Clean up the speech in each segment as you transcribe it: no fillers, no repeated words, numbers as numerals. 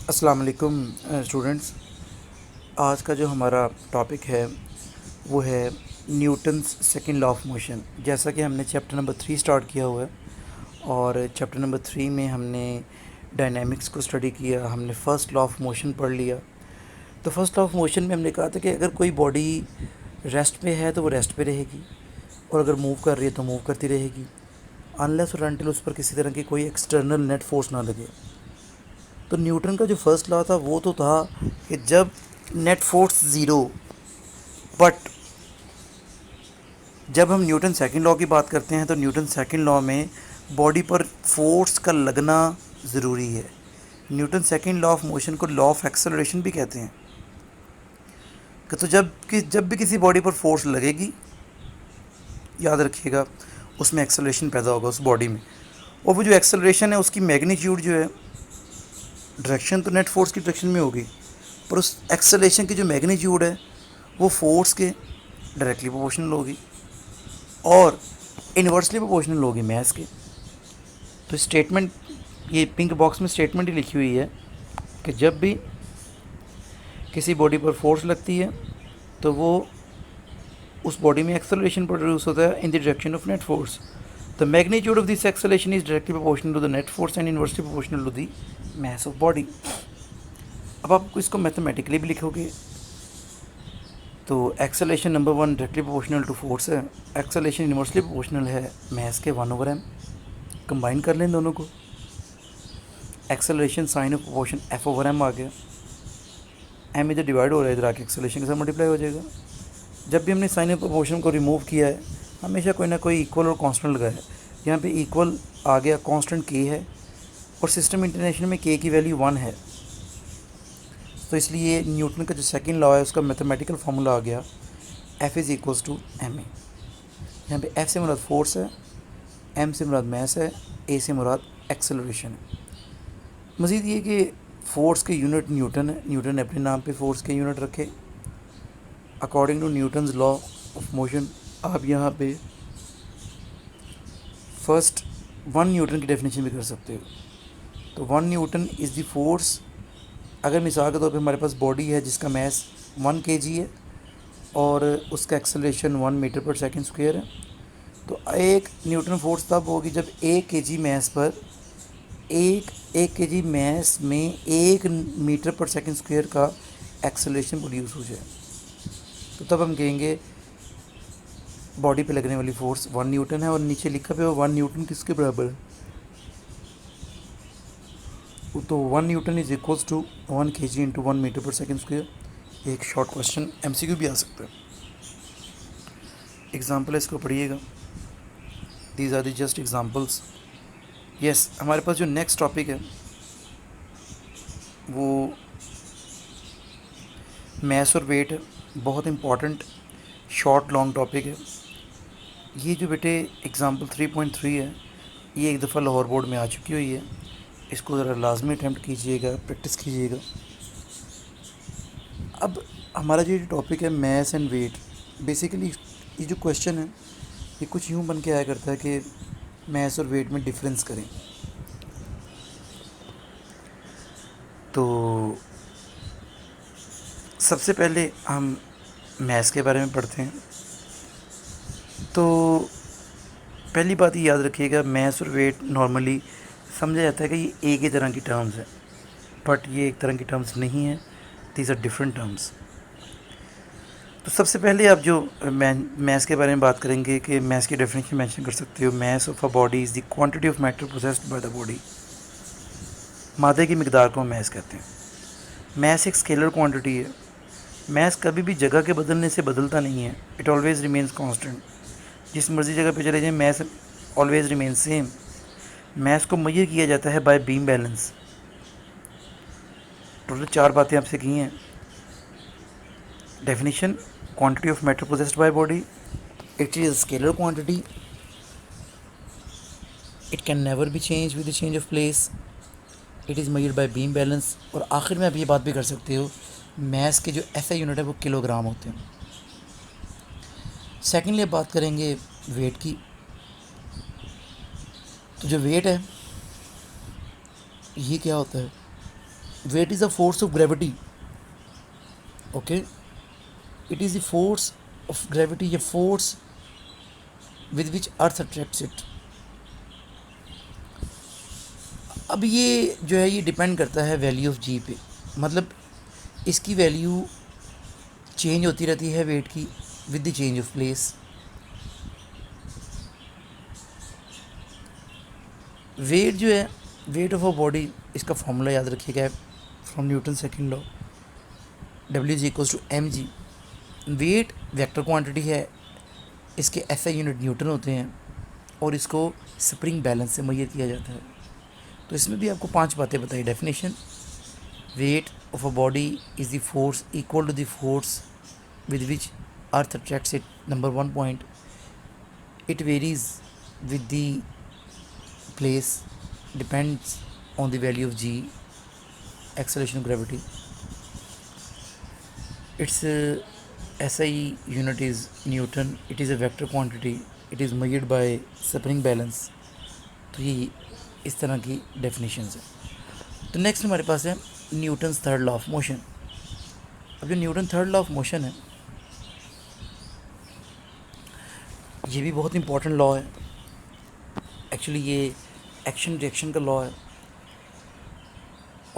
अस्सलाम वालेकुम स्टूडेंट्स। आज का जो हमारा टॉपिक है वो है Newton's second law of motion. जैसा कि हमने चैप्टर नंबर 3 स्टार्ट किया हुआ है और चैप्टर नंबर 3 में हमने डायनामिक्स को स्टडी किया, हमने फ़र्स्ट लॉ ऑफ मोशन पढ़ लिया। तो फर्स्ट लॉ ऑफ मोशन में हमने कहा था कि अगर कोई बॉडी रेस्ट पे है तो वो रेस्ट पे रहेगी और अगर मूव कर रही है तो मूव करती रहेगी, अनलेस और अनटिल उस पर किसी तरह की कोई एक्सटर्नल नेट फोर्स ना लगे। तो न्यूटन का जो फर्स्ट लॉ था वो तो था कि जब नेट फोर्स ज़ीरो, बट जब हम न्यूटन सेकंड लॉ की बात करते हैं तो न्यूटन सेकंड लॉ में बॉडी पर फोर्स का लगना ज़रूरी है। Newton second law of motion को लॉ ऑफ एक्सेलरेशन भी कहते हैं कि तो जब भी किसी बॉडी पर फोर्स लगेगी, याद रखिएगा, उसमें एक्सेलरेशन पैदा होगा उस बॉडी में। और वो जो एक्सेलरेशन है उसकी मैग्नीट्यूड जो है, डायरेक्शन तो नेट फोर्स की डायरेक्शन में होगी, पर उस एक्सेलरेशन की जो मैग्नीट्यूड है वो फोर्स के डायरेक्टली प्रोपोर्शनल होगी और इन्वर्सली प्रोपोर्शनल होगी मैस के। तो स्टेटमेंट, ये पिंक बॉक्स में स्टेटमेंट ही लिखी हुई है कि जब भी किसी बॉडी पर फोर्स लगती है तो वो उस बॉडी में एक्सेलरेशन प्रोड्यूस होता है in the direction of net force. The magnitude of this acceleration is directly proportional to the net force and inversely proportional to the mass of body. अब आप इसको मैथमेटिकली भी लिखोगे तो acceleration number 1 directly proportional to force है, acceleration inversely proportional है mass के 1/m। Combine कर लें दोनों को, acceleration sign of proportion f/m आ गया। m इधर डिवाइड हो रहा है, इधर आके एक्सेलरेशन के साथ मल्टीप्लाई हो जाएगा। जब भी हमने साइन ऑफ प्रोपोर्शन को रिमूव किया है हमेशा कोई ना कोई इक्वल और कांस्टेंट लगाया है। यहाँ पे इक्वल आ गया, कांस्टेंट k है और सिस्टम इंटरनेशनल में k की वैल्यू 1 है। तो इसलिए न्यूटन का जो सेकंड लॉ है उसका मैथमेटिकल फार्मूला आ गया F is equals to ma। यहाँ पे F से मुराद फोर्स है, m से मुराद मैस है, a से मुराद एक्सेलरेशन है। मज़ीद ये कि फ़ोर्स के यूनिट न्यूटन है, न्यूटन ने अपने नाम पे फ़ोर्स के यूनिट रखे according to Newton's law of motion. आप यहाँ पे फर्स्ट 1 न्यूटन की डेफिनेशन भी कर सकते हो। तो 1 न्यूटन इज़ द फोर्स। अगर मिसाल के तौर पे हमारे पास बॉडी है जिसका मैस 1 kg है और उसका acceleration 1 metre per second square है, तो एक न्यूटन फोर्स तब होगी जब 1 kg मैस पर एक kg मैस में 1 मीटर पर सेकंड स्क्वायर का एक्सेलरेशन प्रोड्यूस हो जाए। तो तब हम कहेंगे बॉडी पे लगने वाली फोर्स 1 न्यूटन है। और नीचे लिखा पे 1 न्यूटन किसके बराबर है, तो 1 newton is equals to 1 kg into 1 metre per second square. एक शॉर्ट क्वेश्चन MCQ भी आ सकता है। एग्जाम्पल है, इसको पढ़िएगा। These are the just examples. Yes, हमारे पास जो नेक्स्ट टॉपिक है वो मैस और वेट है। बहुत इंपॉर्टेंट शॉर्ट लॉन्ग टॉपिक है ये। जो बेटे एग्जाम्पल 3.3 है ये एक दफ़ा लाहौर बोर्ड में आ चुकी हुई है, इसको ज़रा लाजमी अटैम्प्ट कीजिएगा, प्रैक्टिस कीजिएगा। अब हमारा जो टॉपिक है मैस एंड वेट, बेसिकली ये जो क्वेश्चन है ये कुछ यूँ बन के आया करता है कि मैस और वेट में डिफरेंस करें। तो सबसे पहले हम मैस के बारे में पढ़ते हैं। तो पहली बात ये याद रखिएगा, मैस और वेट नॉर्मली समझा जाता है कि ये एक ही तरह की टर्म्स है, बट ये एक तरह की टर्म्स नहीं है। These are different terms. तो सबसे पहले आप जो मैस के बारे में बात करेंगे कि मैस की डेफिनेशन मेंशन कर सकते हो। Mass of a body is the quantity of matter processed by the body. मादे की मिकदार को मैस कहते हैं। मैस एक स्केलर क्वांटिटी है। मैस कभी भी जगह के बदलने से बदलता नहीं है, इट ऑलवेज रिमेन्स कांस्टेंट। जिस मर्जी जगह पे चले जाएं mass always remain same. Mass को मेजर किया जाता है बाय बीम बैलेंस। टोटल 4 बातें आपसे की हैं। Definition, quantity of matter possessed by body, it is scalar quantity, it can never be change with the change of place, it is measured by beam balance. और आखिर में आप ये बात भी कर सकते हो, मैस के जो SI यूनिट है वो किलोग्राम होते हैं। सेकेंडली अब बात करेंगे वेट की। तो जो वेट है ये क्या होता है, weight is a force of gravity. Okay, it is the force of gravity, a force with which earth attracts it. अब ये जो है ये डिपेंड करता है वैल्यू ऑफ जी पे, मतलब इसकी वैल्यू चेंज होती रहती है वेट की with the change of place. Weight जो है, वेट ऑफ अ बॉडी, इसका फॉर्मूला याद रखिएगा from Newton second law, W G equals to M G. Weight vector quantity है, इसके एसआई यूनिट न्यूटन होते हैं और इसको स्प्रिंग बैलेंस से मेजर किया जाता है. तो इसमें भी आपको 5 बातें बताई. Definition: weight of a body is the force equal to the force with which earth attracts it. Number 1 point, it varies with the place, depends on the value of g, acceleration of gravity. Its SI unit is Newton. It is a vector quantity. It is measured by spring balance. तो ये इस तरह की definitions है. तो next हमारे पास है Newton's third law of motion. अब जो Newton third law of motion है ये भी बहुत इंपॉर्टेंट लॉ है. एक्चुअली ये एक्शन रिएक्शन का लॉ है.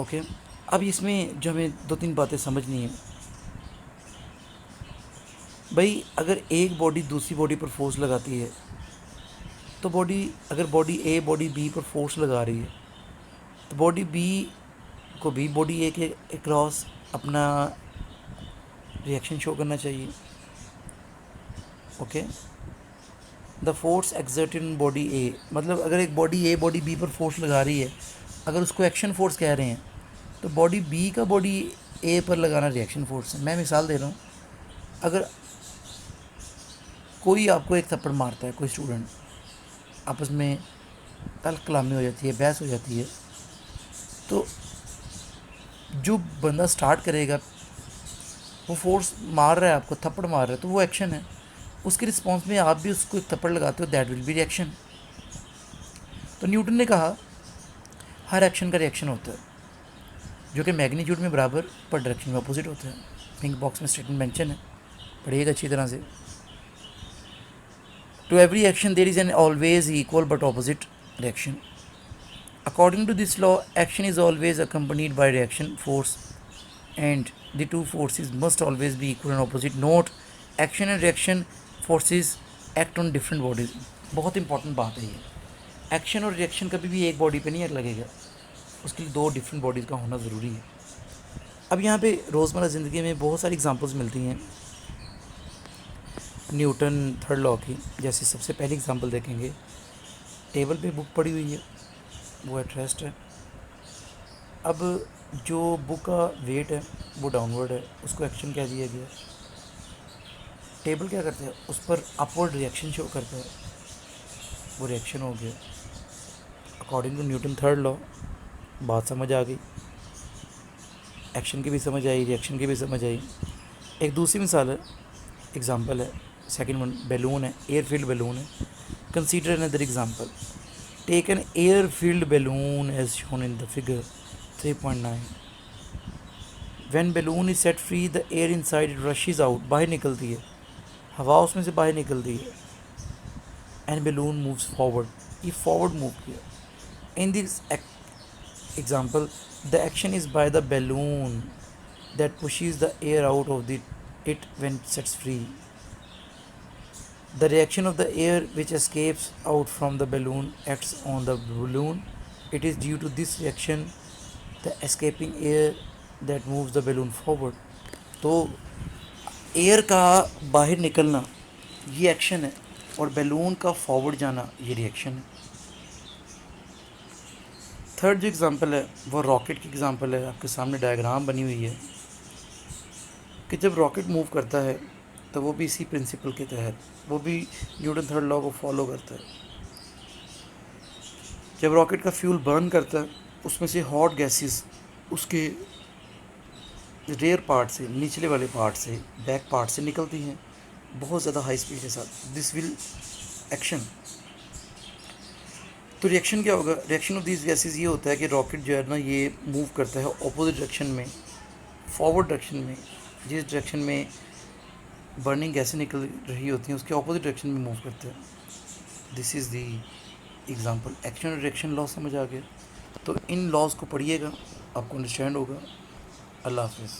ओके, अब इसमें जो हमें 2-3 बातें समझनी है. भाई अगर एक बॉडी दूसरी बॉडी पर फोर्स लगाती है तो अगर बॉडी ए बॉडी बी पर फोर्स लगा रही है तो बॉडी बी को भी बॉडी ए के अक्रॉस अपना रिएक्शन शो करना चाहिए. Okay, the force exerted in body A, मतलब अगर एक बॉडी ए बॉडी बी पर फोर्स लगा रही है, अगर उसको एक्शन फोर्स कह रहे हैं तो बॉडी बी का बॉडी ए पर लगाना रिएक्शन फोर्स है. मैं मिसाल दे रहा हूँ, अगर कोई आपको एक थप्पड़ मारता है, कोई स्टूडेंट, आपस में तल्ख कलामी हो जाती है, बहस हो जाती है, तो जो बंदा स्टार्ट करेगा वो फोर्स मार रहा है, आपको थप्पड़ मार रहा है, तो वो एक्शन है. उसके रिस्पॉन्स में आप भी उसको एक थप्पड़ लगाते हो, दैट विल बी रिएक्शन. तो न्यूटन ने कहा हर एक्शन का रिएक्शन होता है जो कि मैग्नीट्यूड में बराबर पर डायरेक्शन में अपोजिट होता है. पिंक बॉक्स में स्टेटमेंट मेंशन है, पढ़िएगा अच्छी तरह से. To every action there is an always equal but opposite reaction. According to this law, action is always accompanied by reaction force and the two forces must always be equal and opposite. Note, action and reaction forces act on different bodies. बहुत important बात है ये. Action और reaction कभी भी एक body पे नहीं लगेगा, उसके लिए 2 डिफरेंट बॉडीज़ का होना ज़रूरी है. अब यहाँ पे रोज़मर्रा ज़िंदगी में बहुत सारी एग्जांपल्स मिलती हैं न्यूटन थर्ड लॉ की. जैसे सबसे पहली एग्जांपल देखेंगे, टेबल पे बुक पड़ी हुई है, वो एट रेस्ट है. अब जो बुक का वेट है वो डाउनवर्ड है, उसको एक्शन कह दिया गया. टेबल क्या करता है, उस पर अपवर्ड रिएक्शन शो करता है, वो रिएक्शन हो गया. According to Newton third law बात समझ आ गई, एक्शन की भी समझ आई, रिएक्शन की भी समझ आई. एक दूसरी मिसाल है, एग्जांपल है, सेकंड वन बैलून है, एयर फील्ड बैलून है. Consider another example, take an air filled balloon as shown in the figure 3.9. When balloon is set free the air inside rushes out, बाहर निकलती है, हवा उसमें से बाहर निकलती है. एंड बैलून मूव्स फॉरवर्ड, ये फॉरवर्ड मूव किया. In this example the action is by the balloon that pushes the air out of the it when sets free. The reaction of the air which escapes out from the balloon acts on the balloon. It is due to this reaction the escaping air that moves the balloon forward. तो air का बाहर निकलना ये action है और balloon का forward जाना ये रिएक्शन है. थर्ड जो एग्जांपल है वो रॉकेट की एग्जांपल है. आपके सामने डायग्राम बनी हुई है कि जब रॉकेट मूव करता है तो वो भी इसी प्रिंसिपल के तहत, वो भी न्यूटन थर्ड लॉ को फॉलो करता है. जब रॉकेट का फ्यूल बर्न करता है, उसमें से हॉट गैसेस उसके रेयर पार्ट से, निचले वाले पार्ट से, बैक पार्ट से निकलती हैं बहुत ज़्यादा हाई स्पीड के साथ. This will action. तो रिएक्शन क्या होगा, रिएक्शन ऑफ दीज गैसेज ये होता है कि रॉकेट जो है ना ये मूव करता है ऑपोजिट डायरेक्शन में, फॉरवर्ड डायरेक्शन में, जिस डायरेक्शन में बर्निंग गैसें निकल रही होती हैं उसके ऑपोजिट डायरेक्शन में मूव करता है। This is the example. Action और रिएक्शन लॉ समझ आ गया। तो इन लॉज को पढ़िएगा, आपको अंडरस्टैंड होगा। अल्लाह हाफिज़।